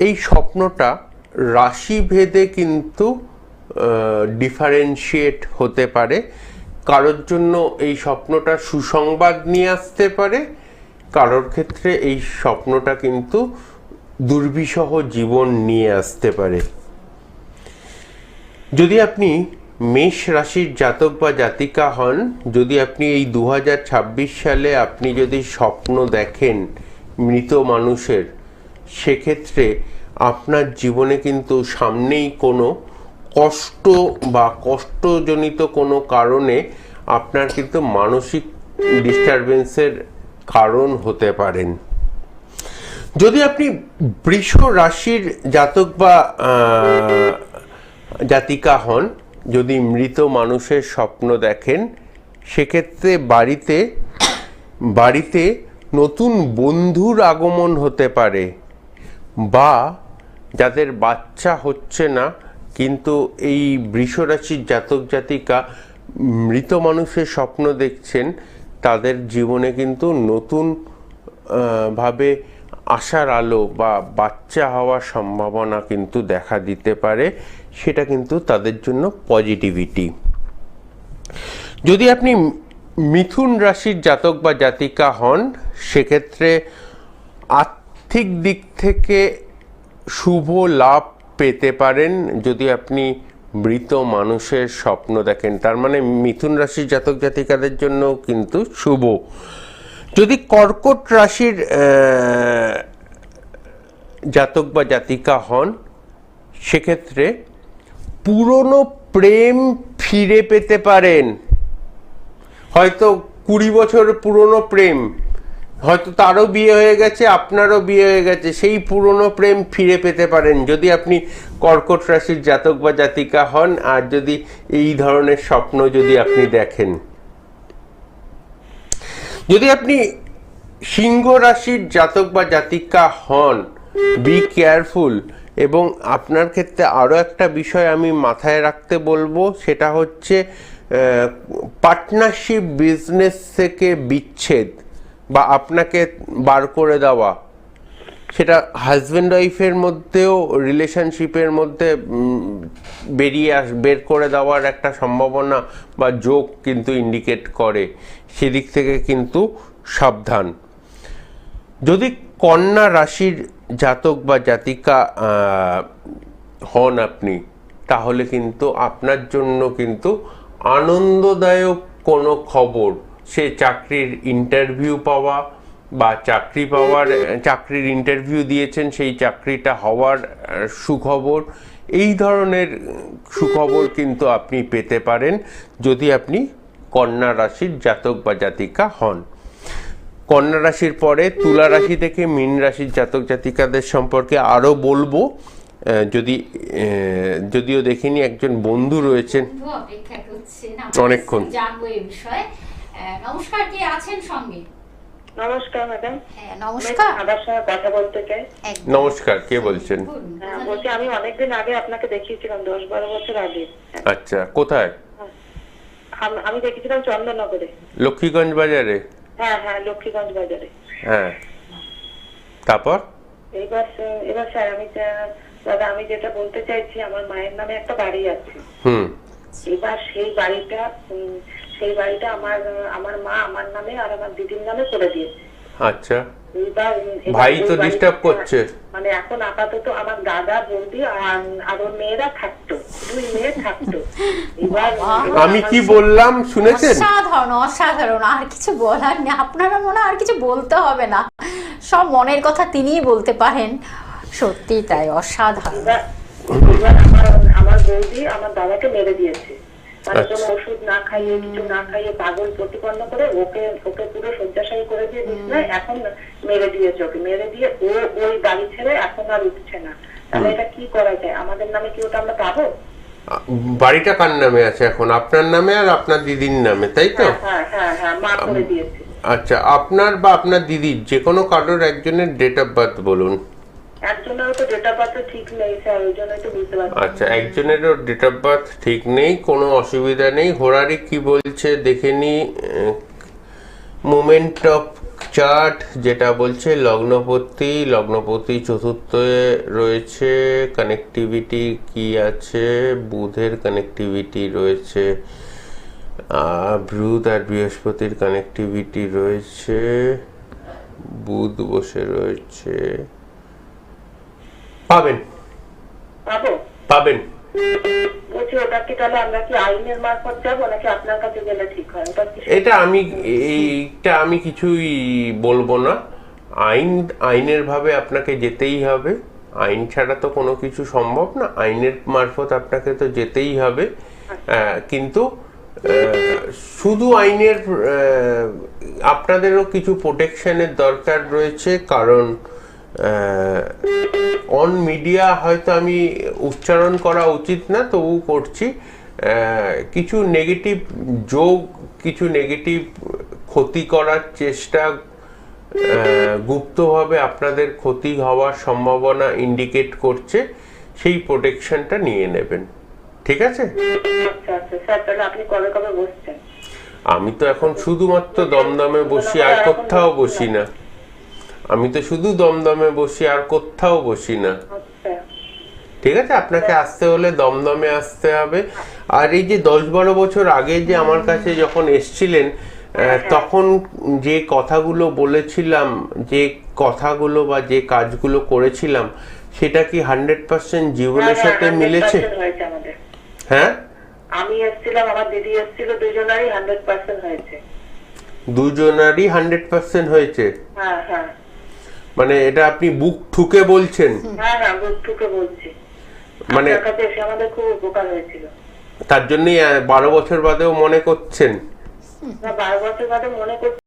এই স্বপ্নটা রাশি ভেদে কিন্তু ডিফারেন্সিয়েট হতে পারে। কারোর জন্য এই স্বপ্নটা সুসংবাদ নিয়ে আসতে পারে, কারোর ক্ষেত্রে এই স্বপ্নটা কিন্তু দুর্বিষহ জীবন নিয়ে আসতে পারে। যদি আপনি মেষ রাশির জাতক বা জাতিকা হন, যদি আপনি এই 2026 সালে আপনি যদি স্বপ্ন দেখেন মৃত মানুষের, সেক্ষেত্রে আপনার জীবনে কিন্তু সামনেই কোনো কষ্ট বা কষ্টজনিত কোনো কারণে আপনার কিন্তু মানসিক ডিস্টারবেন্সের কারণ হতে পারেন। যদি আপনি বৃষ রাশির জাতক বা জাতিকা হন, যদি মৃত মানুষের স্বপ্ন দেখেন, সেক্ষেত্রে বাড়িতে নতুন বন্ধুর আগমন হতে পারে, বা যাদের বাচ্চা হচ্ছে না কিন্তু এই বৃষ রাশির জাতক জাতিকা মৃত মানুষের স্বপ্ন দেখছেন, তাদের জীবনে কিন্তু নতুন ভাবে আশার আলো বা বাচ্চা হওয়ার সম্ভাবনা কিন্তু দেখা দিতে পারে। সেটা কিন্তু তাদের জন্য পজিটিভিটি। যদি আপনি মিথুন রাশির জাতক বা জাতিকা হন, সেক্ষেত্রে আর্থিক দিক থেকে শুভ লাভ পেতে পারেন যদি আপনি মৃত মানুষের স্বপ্ন দেখেন। তার মানে মিথুন রাশির জাতক জাতিকাদের জন্য কিন্তু শুভ। যদি কর্কট রাশির জাতক বা জাতিকা হন, সেক্ষেত্রে পুরনো প্রেম ফিরে পেতে পারেন। হয়তো 20 বছর পুরনো প্রেম, হয়তো তারও বিয়ে হয়ে গেছে, আপনারও বিয়ে হয়ে গেছে, সেই পুরনো প্রেম ফিরে পেতে পারেন যদি আপনি কর্কট রাশির জাতক বা জাতিকা হন, আর যদি এই ধরনের স্বপ্ন যদি আপনি দেখেন। যদি আপনি সিংহ রাশির জাতক বা জাতিকা হন, বি কেয়ারফুল। এবং আপনার ক্ষেত্রে আরও একটা বিষয় আমি মাথায় রাখতে বলবো, সেটা হচ্ছে পার্টনারশিপ বিজনেস থেকে বিচ্ছেদ বা আপনাকে বার করে দেওয়া, সেটা হাজব্যান্ড ওয়াইফের মধ্যেও রিলেশনশিপের মধ্যে বের করে দেওয়ার একটা সম্ভাবনা বা যোগ কিন্তু ইন্ডিকেট করে। সেদিক থেকে কিন্তু সাবধান। যদি কন্যা রাশির জাতক বা জাতিকা হন আপনি, তাহলে কিন্তু আপনার জন্য কিন্তু আনন্দদায়ক কোনো খবর, সে চাকরির ইন্টারভিউ পাওয়া বা চাকরির ইন্টারভিউ দিয়েছেন, সেই চাকরিটা হওয়ার সুখবর, এই ধরনের সুখবর কিন্তু আপনি পেতে পারেন যদি আপনি কন্যা রাশির জাতক বা জাতিকা হন। কন্যা রাশির পরে তুলা রাশি থেকে মীন রাশির জাতক জাতিকাদের সম্পর্কে আরও বলবো, যদিও দেখিনি, একজন বন্ধু রয়েছেন অনেকক্ষণ। নমস্কার, কে আছেন সঙ্গে? নমস্কার ম্যাডাম। হ্যাঁ নমস্কার। আপনার সঙ্গে কথা বলতে চাই। নমস্কার, কে বলছেন? বলছি আমি অনেকদিন আগে আপনাকে দেখিয়েছিলাম, 10-12 বছর আগে। আচ্ছা, কোথায়? আমি দেখেছিলাম চন্দননগরে, লক্ষ্মীগঞ্জ বাজারে। হ্যাঁ হ্যাঁ, লক্ষ্মীগঞ্জ বাজারে। হ্যাঁ, তারপর? এবার স্যার দাদা আমি যেটা বলতে চাইছি, আমার মায়ের নামে একটা বাড়ি আছে। এবার সেই বাড়িটা আমার মা আমার নামে আর আমার দিদির নামে করে দিয়েছে। আচ্ছা, ভাই তো ডিস্টার্ব করছে। মানে এখন আপাতত আমার দাদা বৌদি আর ওর মেয়েরা থাকতো, 2 মেয়ে থাকতো। এবার আমি কি বললাম শুনেছেন? অসাধারণ, আর কিছু বলার নেই। আপনারা মনে আর কিছু বলতে হবে না, সব মনের কথা তিনিই বলতে পারেন। সত্যি তাই, অসাধারণ। এবার আমার বৌদি আমার দাদাকে মেরে দিয়েছে, মানে কোনো ওষুধ না খাইয়ে, কিছু না খাইয়ে, পাগল প্রতিপন্ন করে ওকে পুরো শয্যাশায়ী করে দিয়ে দিয়েছিল। এখন মেরে দিয়েছে, ওকে মেরে দিয়ে ও ওই বাড়ি ছেড়ে এখন আর উঠছে না। তাহলে এটা কি করা যায়? আমাদের নামে কি ওটা আমরা পাবো? বাড়িটা কার নামে আছে এখন? আপনার নামে আর আপনার দিদির নামে, তাই তো? হ্যাঁ হ্যাঁ হ্যাঁ, মা করে দিয়েছে। আচ্ছা, আপনার বা আপনার দিদির যে কোনো কারোর একজনের ডেট অফ বার্থ বলুন। একজনেরও তো ডেট অফ বার্থ ঠিক নেই স্যার, ওই জন্যই তো বুঝতে পারছি। আচ্ছা, একজনেরও ডেট অফ বার্থ ঠিক নেই, কোনো অসুবিধা নেই। হোরারি কি বলছে দেখে নি। মোমেন্ট অফ চার্ট যেটা বলছে লগ্নপতি চতুর্থে রয়েছে, কানেক্টিভিটি কি আছে, বুধের কানেক্টিভিটি রয়েছে, বুধ আর বৃহস্পতির কানেক্টিভিটি রয়েছে, বুধ বসে রয়েছে, পাবেন পাবো? পাবেন। বলছি ওটা কি তাহলে আমরা কি আইনের মারফত যাবো নাকি আপনার কাছে গেলে ঠিক হয়? ওটা কি এইটা আমি কিছুই বলবো না। আইনের ভাবে আপনাকে যেতেই হবে, আইন ছাড়া তো কোনো কিছু সম্ভব না, আইনের মারফত আপনাকে তো যেতেই হবে। কিন্তু শুধু আইনের আপনাদেরও কিছু প্রোটেকশনের দরকার রয়েছে, কারণ অন মিডিয়া হয়তো আমি উচ্চারণ করা উচিত না, তবু করছি। কিছু নেগেটিভ যোগ, কিছু নেগেটিভ ক্ষতি করার চেষ্টা, গুপ্তভাবে আপনাদের ক্ষতি হওয়ার সম্ভাবনা ইন্ডিকেট করছে, সেই প্রোটেকশনটা নিয়ে নেবেন, ঠিক আছে? আচ্ছা আচ্ছা স্যার, তাহলে আপনি কবে কবে বসছেন? আমি তো এখন শুধুমাত্র দমদমে বসি, আর কোথাও বসি না। আমি তো শুধু দমদমে বসি, আর কোথাও বসি না, আচ্ছা ঠিক আছে? আপনাকে আসতে হলে দমদমে আসতে হবে। আর এই যে 10-12 বছর আগে যে আমার কাছে যখন এসছিলেন, তখন যে কথাগুলো বলেছিলাম, যে কথাগুলো বা যে কাজগুলো করেছিলাম, সেটা কি 100% জীবনের সাথে মিলেছে? 100% হয়েছে আমাদের। হ্যাঁ, আমি এসেছিলাম, আমার দিদি এসেছিল, দুজনেরই 100% হয়েছে। দুজনারই 100% হয়েছে? হ্যাঁ হ্যাঁ মানে এটা আপনি বুক ঠুকে বলছেন? হ্যাঁ হ্যাঁ, বুঝতে বলছি। মানে আপনার কাছে এসে আমাদের খুব উপকার হয়েছিল। তার জন্যই 12 বছর বাদেও মনে করছেন? না, 12 বছর বাদে মনে করছি।